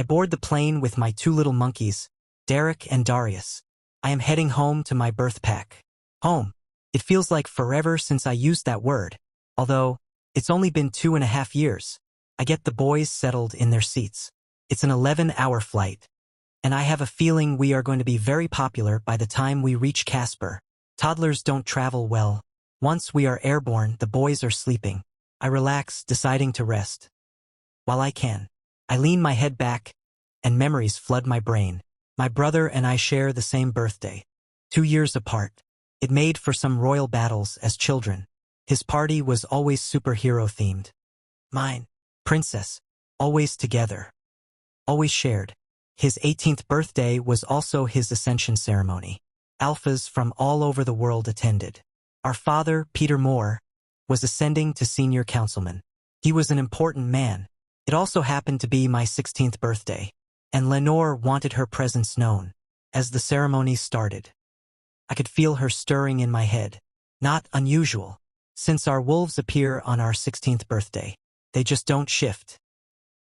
I board the plane with my two little monkeys, Derek and Darius. I am heading home to my birth pack. Home. It feels like forever since I used that word, although it's only been 2.5 years. I get the boys settled in their seats. It's an 11-hour flight, and I have a feeling we are going to be very popular by the time we reach Casper. Toddlers don't travel well. Once we are airborne, the boys are sleeping. I relax, deciding to rest. While I can, I lean my head back, and memories flood my brain. My brother and I share the same birthday, 2 years apart. It made for some royal battles as children. His party was always superhero-themed. Mine, princess, always together, always shared. His 18th birthday was also his ascension ceremony. Alphas from all over the world attended. Our father, Peter Moore, was ascending to senior councilman. He was an important man. It also happened to be my 16th birthday, and Lenore wanted her presence known. As the ceremony started, I could feel her stirring in my head. Not unusual, since our wolves appear on our 16th birthday. They just don't shift.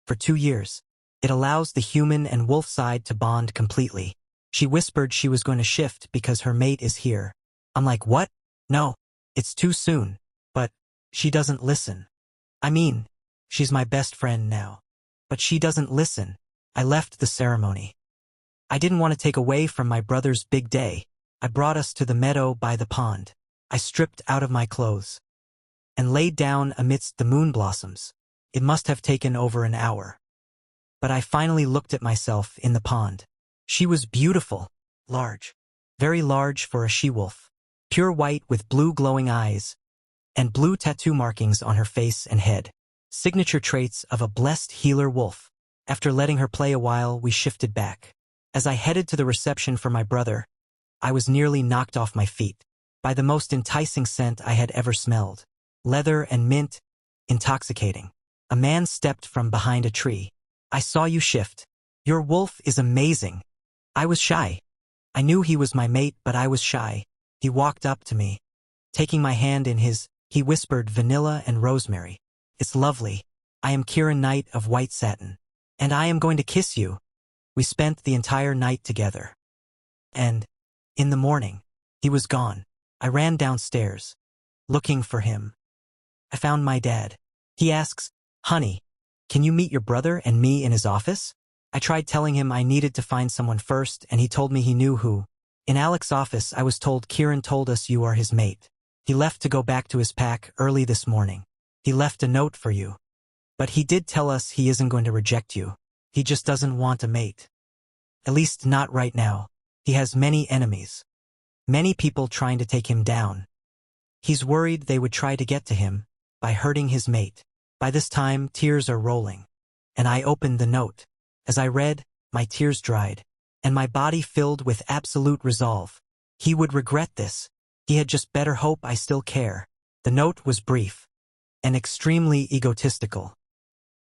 For 2 years, it allows the human and wolf side to bond completely. She whispered she was going to shift because her mate is here. I'm like, what? No, it's too soon. But she doesn't listen. I mean, she's my best friend now. But she doesn't listen. I left the ceremony. I didn't want to take away from my brother's big day. I brought us to the meadow by the pond. I stripped out of my clothes and laid down amidst the moon blossoms. It must have taken over an hour. But I finally looked at myself in the pond. She was beautiful, large, very large for a she-wolf, pure white with blue glowing eyes, and blue tattoo markings on her face and head, signature traits of a blessed healer wolf. After letting her play a while, we shifted back. As I headed to the reception for my brother, I was nearly knocked off my feet by the most enticing scent I had ever smelled. Leather and mint, intoxicating. A man stepped from behind a tree. I saw you shift. Your wolf is amazing. I was shy. I knew he was my mate, but I was shy. He walked up to me. Taking my hand in his, he whispered vanilla and rosemary. It's lovely. I am Kieran Knight of White Satin. And I am going to kiss you. We spent the entire night together. And, in the morning, he was gone. I ran downstairs, looking for him. I found my dad. He asks, honey, can you meet your brother and me in his office? I tried telling him I needed to find someone first, and he told me he knew who. In Alex's office, I was told Kieran told us you are his mate. He left to go back to his pack early this morning. He left a note for you. But he did tell us he isn't going to reject you. He just doesn't want a mate. At least not right now. He has many enemies. Many people trying to take him down. He's worried they would try to get to him by hurting his mate. By this time, tears are rolling. And I opened the note. As I read, my tears dried, and my body filled with absolute resolve. He would regret this. He had just better hope I still care. The note was brief and extremely egotistical.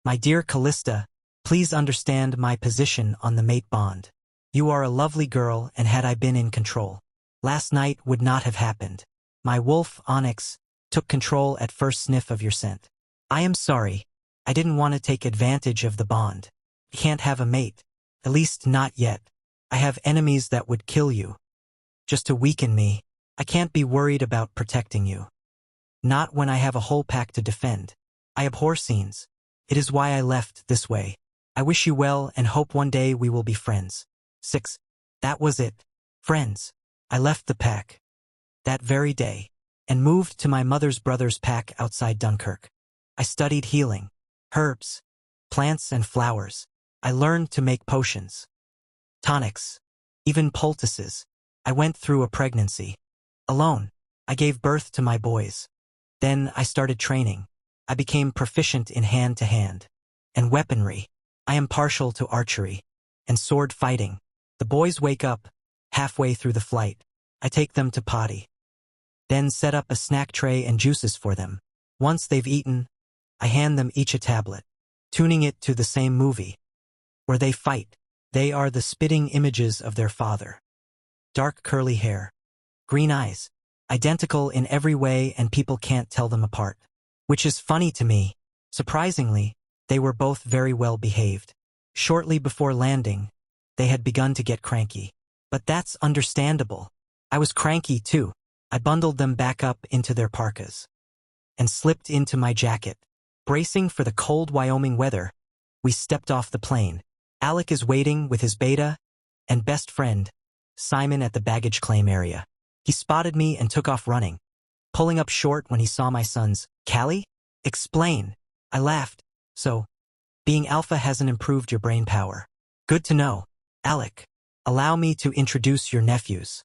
My dear Callista, please understand my position on the mate bond. You are a lovely girl, and had I been in control, last night would not have happened. My wolf, Onyx, took control at first sniff of your scent. I am sorry. I didn't want to take advantage of the bond. I can't have a mate. At least not yet. I have enemies that would kill you. Just to weaken me. I can't be worried about protecting you. Not when I have a whole pack to defend. I abhor scenes. It is why I left this way. I wish you well and hope one day we will be friends. 6. That was it. Friends. I left the pack that very day and moved to my mother's brother's pack outside Dunkirk. I studied healing, herbs, plants and flowers. I learned to make potions, tonics, even poultices. I went through a pregnancy. Alone, I gave birth to my boys. Then I started training. I became proficient in hand-to-hand and weaponry. I am partial to archery and sword fighting. The boys wake up halfway through the flight. I take them to potty. Then set up a snack tray and juices for them. Once they've eaten, I hand them each a tablet, tuning it to the same movie, where they fight. They are the spitting images of their father. Dark curly hair, green eyes, identical in every way, and people can't tell them apart. Which is funny to me. Surprisingly, they were both very well behaved. Shortly before landing, they had begun to get cranky. But that's understandable. I was cranky too. I bundled them back up into their parkas and slipped into my jacket. Bracing for the cold Wyoming weather, we stepped off the plane. Alec is waiting with his beta and best friend, Simon, at the baggage claim area. He spotted me and took off running, pulling up short when he saw my sons. Callie? Explain. I laughed. So, being alpha hasn't improved your brain power. Good to know. Alec, allow me to introduce your nephews.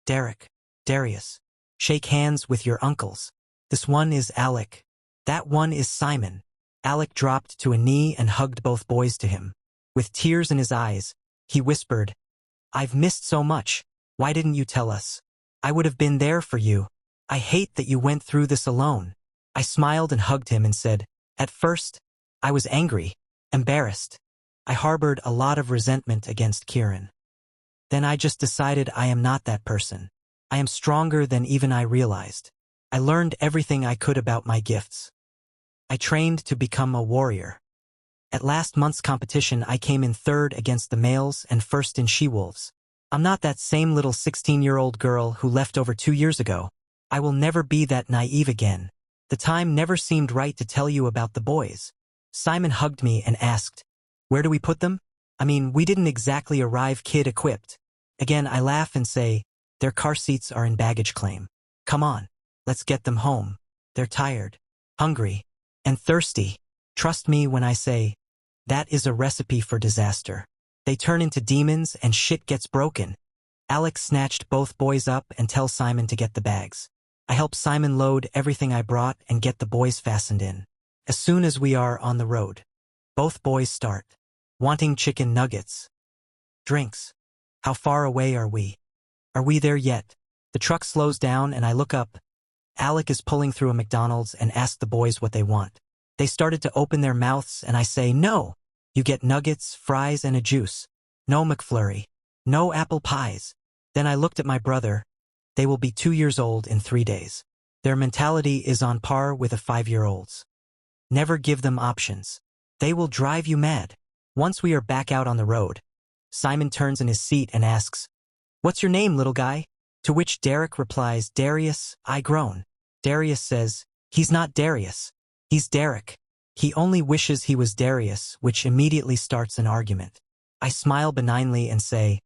Derek, Darius. Shake hands with your uncles. This one is Alec. That one is Simon. Alec dropped to a knee and hugged both boys to him. With tears in his eyes, he whispered, I've missed so much. Why didn't you tell us? I would have been there for you. I hate that you went through this alone. I smiled and hugged him and said, at first, I was angry, embarrassed. I harbored a lot of resentment against Kieran. Then I just decided I am not that person. I am stronger than even I realized. I learned everything I could about my gifts. I trained to become a warrior. At last month's competition, I came in third against the males and first in she-wolves. I'm not that same little 16-year-old girl who left over 2 years ago. I will never be that naive again. The time never seemed right to tell you about the boys. Simon hugged me and asked, where do we put them? I mean, we didn't exactly arrive kid-equipped. Again, I laugh and say, their car seats are in baggage claim. Come on, let's get them home. They're tired, hungry, and thirsty. Trust me when I say, that is a recipe for disaster. They turn into demons and shit gets broken. Alex snatched both boys up and tells Simon to get the bags. I help Simon load everything I brought and get the boys fastened in. As soon as we are on the road, both boys start wanting chicken nuggets. Drinks. How far away are we? Are we there yet? The truck slows down and I look up. Alec is pulling through a McDonald's and asks the boys what they want. They started to open their mouths and I say, no. You get nuggets, fries, and a juice. No McFlurry. No apple pies. Then I looked at my brother. They will be 2 years old in 3 days. Their mentality is on par with a 5-year-old's. Never give them options. They will drive you mad. Once we are back out on the road, Simon turns in his seat and asks, what's your name, little guy? To which Derek replies, Darius. I groan. Darius says, he's not Darius. He's Derek. He only wishes he was Darius, which immediately starts an argument. I smile benignly and say,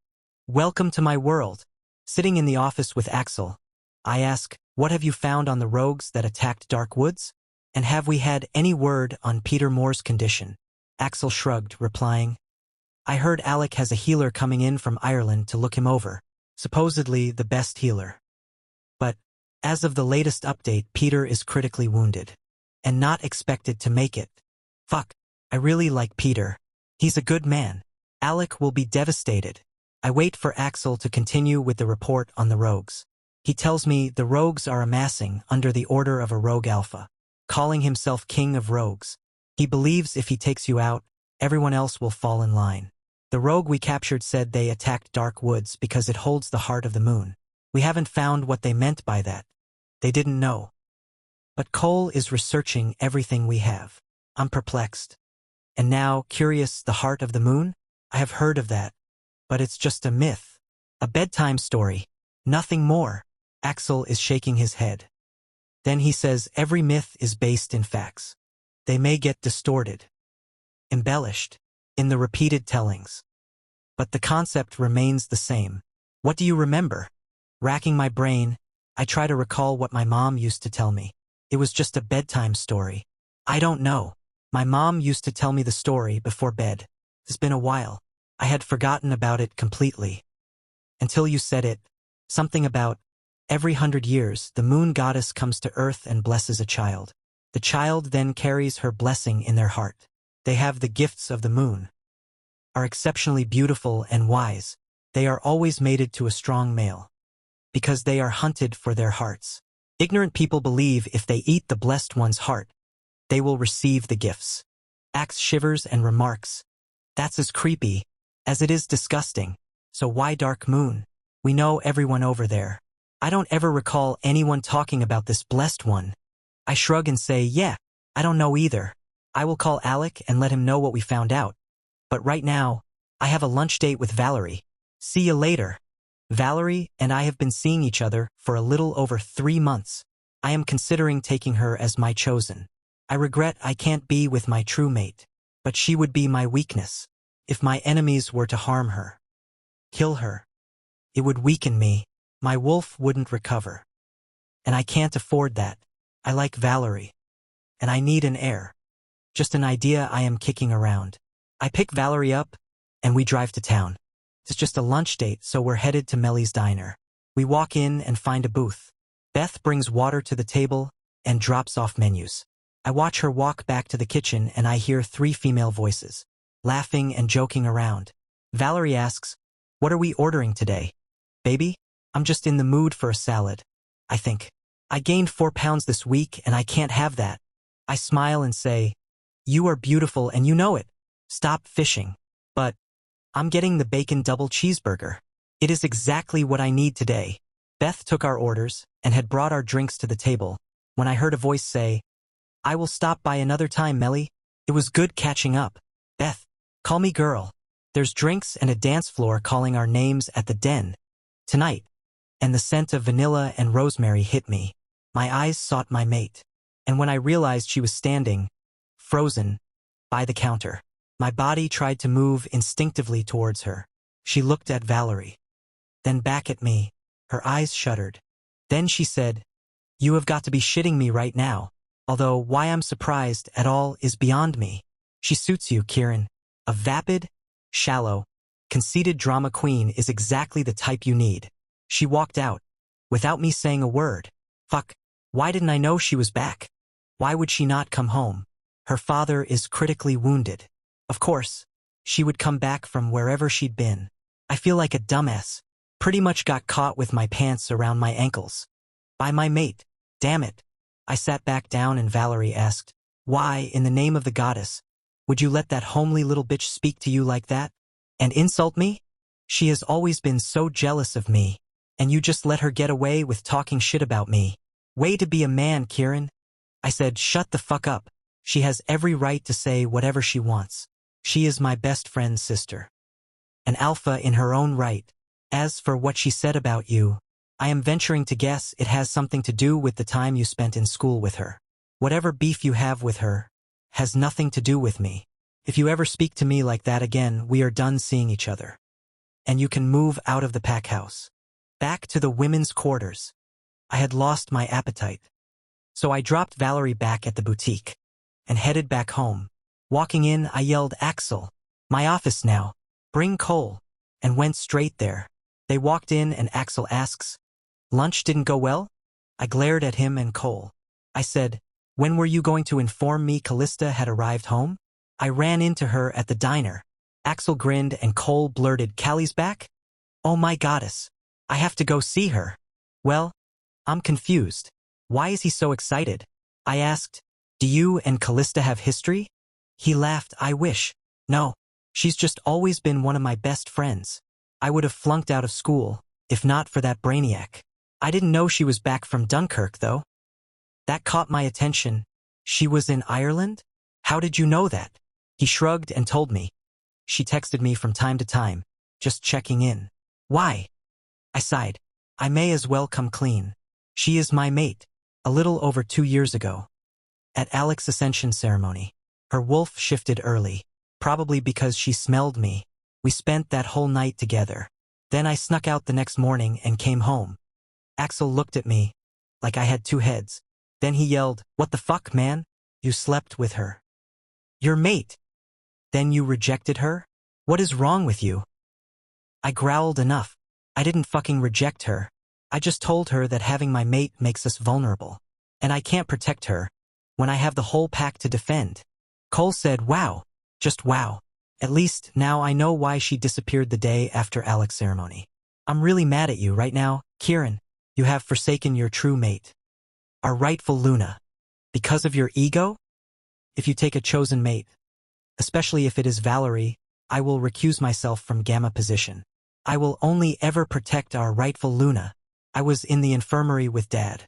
welcome to my world. Sitting in the office with Axel, I ask, what have you found on the rogues that attacked Dark Woods? And have we had any word on Peter Moore's condition? Axel shrugged, replying, I heard Alec has a healer coming in from Ireland to look him over, supposedly the best healer. But, as of the latest update, Peter is critically wounded, and not expected to make it. Fuck, I really like Peter. He's a good man. Alec will be devastated. I wait for Axel to continue with the report on the rogues. He tells me the rogues are amassing under the order of a rogue alpha, calling himself King of Rogues. He believes if he takes you out, everyone else will fall in line. The rogue we captured said they attacked Dark Woods because it holds the heart of the moon. We haven't found what they meant by that. They didn't know. But Cole is researching everything we have. I'm perplexed. And now, curious, the heart of the moon? I have heard of that. But it's just a myth. A bedtime story. Nothing more. Axel is shaking his head. Then he says every myth is based in facts. They may get distorted, embellished, in the repeated tellings. But the concept remains the same. What do you remember? Racking my brain, I try to recall what my mom used to tell me. It was just a bedtime story. I don't know. My mom used to tell me the story before bed. It's been a while. I had forgotten about it completely. Until you said it. Something about, every 100 years, the moon goddess comes to earth and blesses a child. The child then carries her blessing in their heart. They have the gifts of the moon, are exceptionally beautiful and wise. They are always mated to a strong male, because they are hunted for their hearts. Ignorant people believe if they eat the blessed one's heart, they will receive the gifts. Axe shivers and remarks, that's as creepy as it is disgusting. So why Dark Moon? We know everyone over there. I don't ever recall anyone talking about this blessed one. I shrug and say, yeah, I don't know either. I will call Alec and let him know what we found out. But right now, I have a lunch date with Valerie. See you later. Valerie and I have been seeing each other for a little over 3 months. I am considering taking her as my chosen. I regret I can't be with my true mate, but she would be my weakness. If my enemies were to harm her, kill her, it would weaken me. My wolf wouldn't recover. And I can't afford that. I like Valerie. And I need an heir. Just an idea I am kicking around. I pick Valerie up, and we drive to town. It's just a lunch date, so we're headed to Melly's diner. We walk in and find a booth. Beth brings water to the table and drops off menus. I watch her walk back to the kitchen and I hear 3 female voices, laughing and joking around. Valerie asks, "What are we ordering today? Baby, I'm just in the mood for a salad. I think. I gained 4 pounds this week and I can't have that." I smile and say, "You are beautiful and you know it. Stop fishing." But I'm getting the bacon double cheeseburger. It is exactly what I need today. Beth took our orders and had brought our drinks to the table when I heard a voice say, "I will stop by another time, Melly. It was good catching up." Beth, call me girl. There's drinks and a dance floor calling our names at the den. Tonight. And the scent of vanilla and rosemary hit me. My eyes sought my mate. And when I realized she was standing, frozen, by the counter, my body tried to move instinctively towards her. She looked at Valerie. Then back at me. Her eyes shuddered. Then she said, "You have got to be shitting me right now. Although why I'm surprised at all is beyond me. She suits you, Kieran. A vapid, shallow, conceited drama queen is exactly the type you need." She walked out, without me saying a word. Fuck, why didn't I know she was back? Why would she not come home? Her father is critically wounded. Of course, she would come back from wherever she'd been. I feel like a dumbass. Pretty much got caught with my pants around my ankles. By my mate. Damn it. I sat back down and Valerie asked, "Why, in the name of the goddess, would you let that homely little bitch speak to you like that? And insult me? She has always been so jealous of me, and you just let her get away with talking shit about me. Way to be a man, Kieran." I said, "Shut the fuck up. She has every right to say whatever she wants. She is my best friend's sister. An alpha in her own right. As for what she said about you, I am venturing to guess it has something to do with the time you spent in school with her. Whatever beef you have with her has nothing to do with me. If you ever speak to me like that again, we are done seeing each other. And you can move out of the pack house. Back to the women's quarters." I had lost my appetite. So I dropped Valerie back at the boutique and headed back home. Walking in, I yelled, "Axel, my office now. Bring Cole," and went straight there. They walked in and Axel asks, "Lunch didn't go well?" I glared at him and Cole. I said, "When were you going to inform me Callista had arrived home? I ran into her at the diner." Axel grinned and Cole blurted, "Callie's back? Oh my goddess. I have to go see her." Well, I'm confused. Why is he so excited? I asked, "Do you and Callista have history?" He laughed. "I wish. No, she's just always been one of my best friends. I would have flunked out of school, if not for that brainiac. I didn't know she was back from Dunkirk, though. That caught my attention. She was in Ireland? How did you know that?" He shrugged and told me. "She texted me from time to time, just checking in." "Why?" I sighed. "I may as well come clean. She is my mate. A little over 2 years ago, at Alex's ascension ceremony, her wolf shifted early, probably because she smelled me. We spent that whole night together. Then I snuck out the next morning and came home." Axel looked at me, like I had 2 heads. Then he yelled, "What the fuck, man? You slept with her? Your mate? Then you rejected her? What is wrong with you?" I growled, "Enough. I didn't fucking reject her. I just told her that having my mate makes us vulnerable. And I can't protect her when I have the whole pack to defend." Cole said, "Wow. Just wow. At least now I know why she disappeared the day after Alex's ceremony. I'm really mad at you right now, Kieran. You have forsaken your true mate. Our rightful Luna. Because of your ego? If you take a chosen mate, especially if it is Valerie, I will recuse myself from Gamma position. I will only ever protect our rightful Luna." I was in the infirmary with Dad,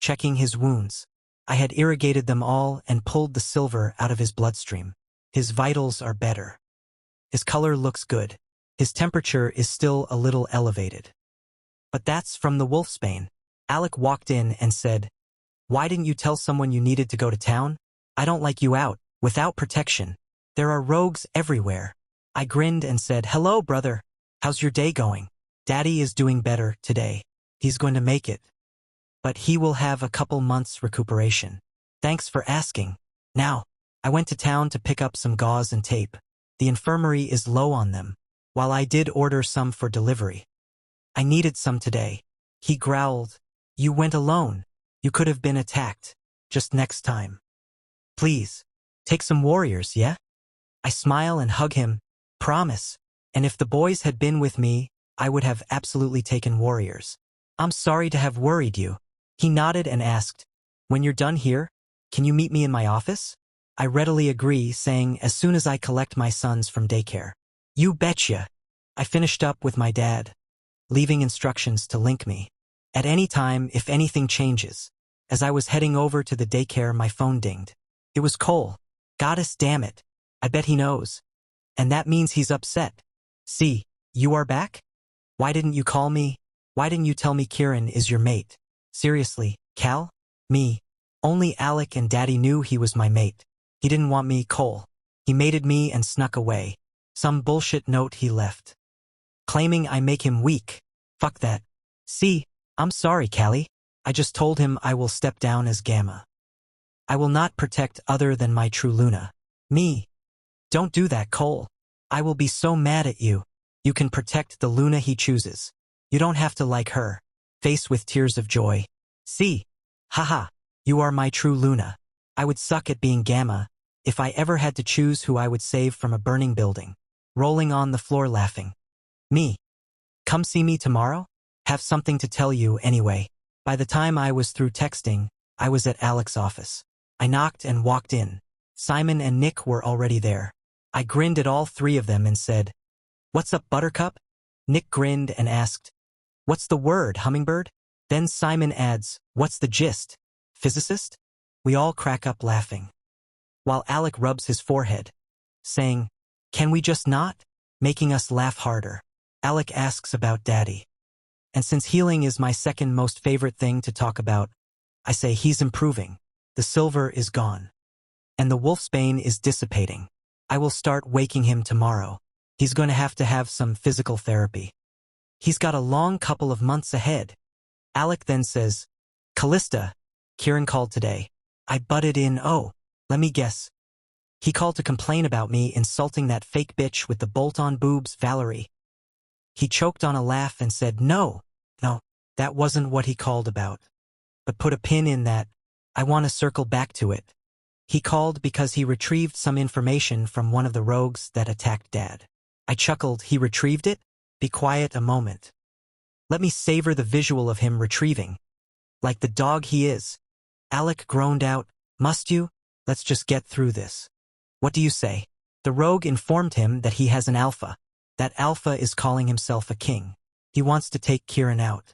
checking his wounds. I had irrigated them all and pulled the silver out of his bloodstream. His vitals are better. His color looks good. His temperature is still a little elevated. But that's from the wolfsbane. Alec walked in and said, "Why didn't you tell someone you needed to go to town? I don't like you out, without protection. There are rogues everywhere." I grinned and said, "Hello, brother. How's your day going? Daddy is doing better today. He's going to make it. But he will have a couple months recuperation. Thanks for asking. Now, I went to town to pick up some gauze and tape. The infirmary is low on them, while I did order some for delivery. I needed some today." He growled, "You went alone. You could have been attacked. Just next time. Please, take some warriors, yeah?" I smile and hug him. Promise. And if the boys had been with me, I would have absolutely taken warriors. "I'm sorry to have worried you." He nodded and asked, "When you're done here, can you meet me in my office?" I readily agree, saying, "As soon as I collect my sons from daycare." "You betcha." I finished up with my dad, leaving instructions to link me at any time if anything changes. As I was heading over to the daycare, my phone dinged. It was Cole. Goddess damn it. I bet he knows. And that means he's upset. "See, you are back? Why didn't you call me? Why didn't you tell me Kieran is your mate?" "Seriously, Cal? Me? Only Alec and Daddy knew he was my mate. He didn't want me, Cole. He mated me and snuck away. Some bullshit note he left, claiming I make him weak. Fuck that. See, I'm sorry, Callie. I just told him I will step down as Gamma. I will not protect other than my true Luna. Me. Don't do that, Cole. I will be so mad at you. You can protect the Luna he chooses. You don't have to like her." Face with tears of joy. "See? Haha. You are my true Luna. I would suck at being Gamma if I ever had to choose who I would save from a burning building." Rolling on the floor laughing. "Me. Come see me tomorrow? Have something to tell you anyway." By the time I was through texting, I was at Alec's office. I knocked and walked in. Simon and Nick were already there. I grinned at all three of them and said, "What's up, Buttercup?" Nick grinned and asked, "What's the word, Hummingbird?" Then Simon adds, "What's the gist, physicist?" We all crack up laughing, while Alec rubs his forehead, saying, "Can we just not?" Making us laugh harder. Alec asks about Daddy. And since healing is my second most favorite thing to talk about, I say he's improving. The silver is gone. And the wolfsbane is dissipating. I will start waking him tomorrow. He's going to have some physical therapy. He's got a long couple of months ahead. Alec then says, "Callista, Kieran called today." I butted in. "Oh, let me guess. He called to complain about me insulting that fake bitch with the bolt-on boobs, Valerie." He choked on a laugh and said, No, that wasn't what he called about. But put a pin in that. I want to circle back to it. He called because he retrieved some information from one of the rogues that attacked Dad. I chuckled. "He retrieved it? Be quiet a moment. Let me savor the visual of him retrieving. Like the dog he is." Alec groaned out, "Must you? Let's just get through this. What do you say?" The rogue informed him that he has an alpha. That alpha is calling himself a king. He wants to take Kieran out.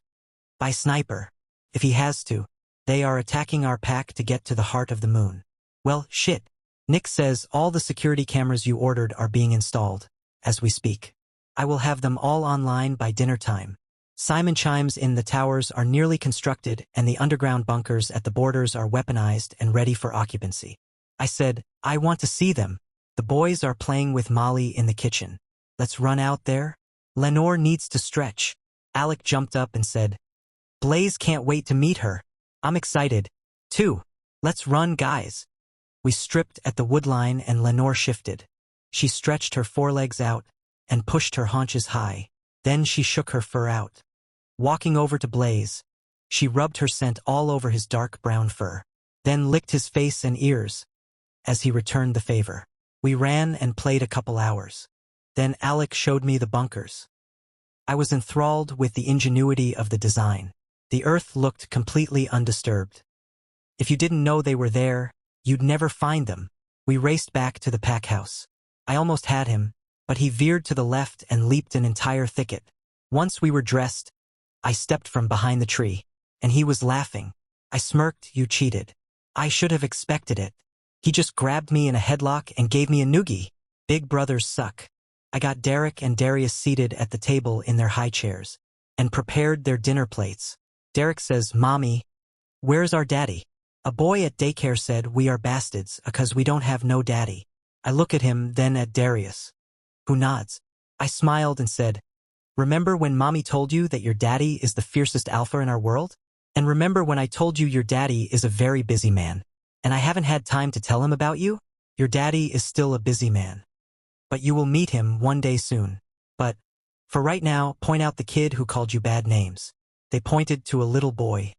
By sniper. If he has to. They are attacking our pack to get to the heart of the moon. Well, shit. Nick says all the security cameras you ordered are being installed, as we speak. I will have them all online by dinner time. Simon chimes in. The towers are nearly constructed and the underground bunkers at the borders are weaponized and ready for occupancy. I said, I want to see them. The boys are playing with Molly in the kitchen. Let's run out there. Lenore needs to stretch. Alec jumped up and said, Blaze can't wait to meet her. I'm excited, too. Let's run, guys. We stripped at the woodline and Lenore shifted. She stretched her forelegs out and pushed her haunches high. Then she shook her fur out. Walking over to Blaze, she rubbed her scent all over his dark brown fur, then licked his face and ears as he returned the favor. We ran and played a couple hours. Then Alec showed me the bunkers. I was enthralled with the ingenuity of the design. The earth looked completely undisturbed. If you didn't know they were there, you'd never find them. We raced back to the pack house. I almost had him, but he veered to the left and leaped an entire thicket. Once we were dressed, I stepped from behind the tree, and he was laughing. I smirked. You cheated. I should have expected it. He just grabbed me in a headlock and gave me a noogie. Big brothers suck. I got Derek and Darius seated at the table in their high chairs and prepared their dinner plates. Derek says, "Mommy, where's our daddy?" A boy at daycare said, "We are bastards, because we don't have no daddy." I look at him, then at Darius, who nods. I smiled and said, "Remember when Mommy told you that your daddy is the fiercest alpha in our world? And remember when I told you your daddy is a very busy man, and I haven't had time to tell him about you? Your daddy is still a busy man. But you will meet him one day soon. But, for right now, point out the kid who called you bad names." They pointed to a little boy,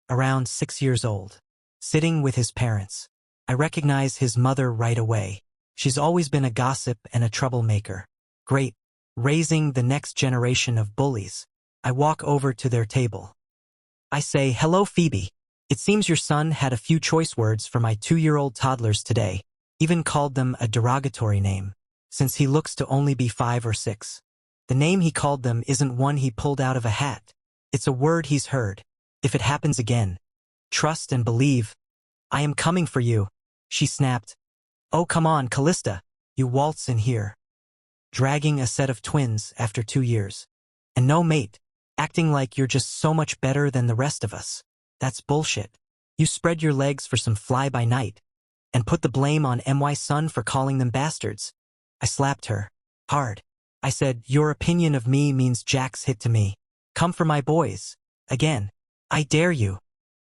around 6 years old, sitting with his parents. I recognize his mother right away. She's always been a gossip and a troublemaker. Great, raising the next generation of bullies. I walk over to their table. I say, "Hello, Phoebe. It seems your son had a few choice words for my 2-year-old toddlers today, even called them a derogatory name, since he looks to only be 5 or 6. The name he called them isn't one he pulled out of a hat. It's a word he's heard. If it happens again, trust and believe. I am coming for you," she snapped. "Oh, come on, Callista, you waltz in here." Dragging a set of twins after 2 years. And no mate, acting like you're just so much better than the rest of us. That's bullshit. You spread your legs for some fly-by-night and put the blame on my son for calling them bastards. I slapped her. Hard. I said, "Your opinion of me means Jack's hit to me. Come for my boys. Again. I dare you."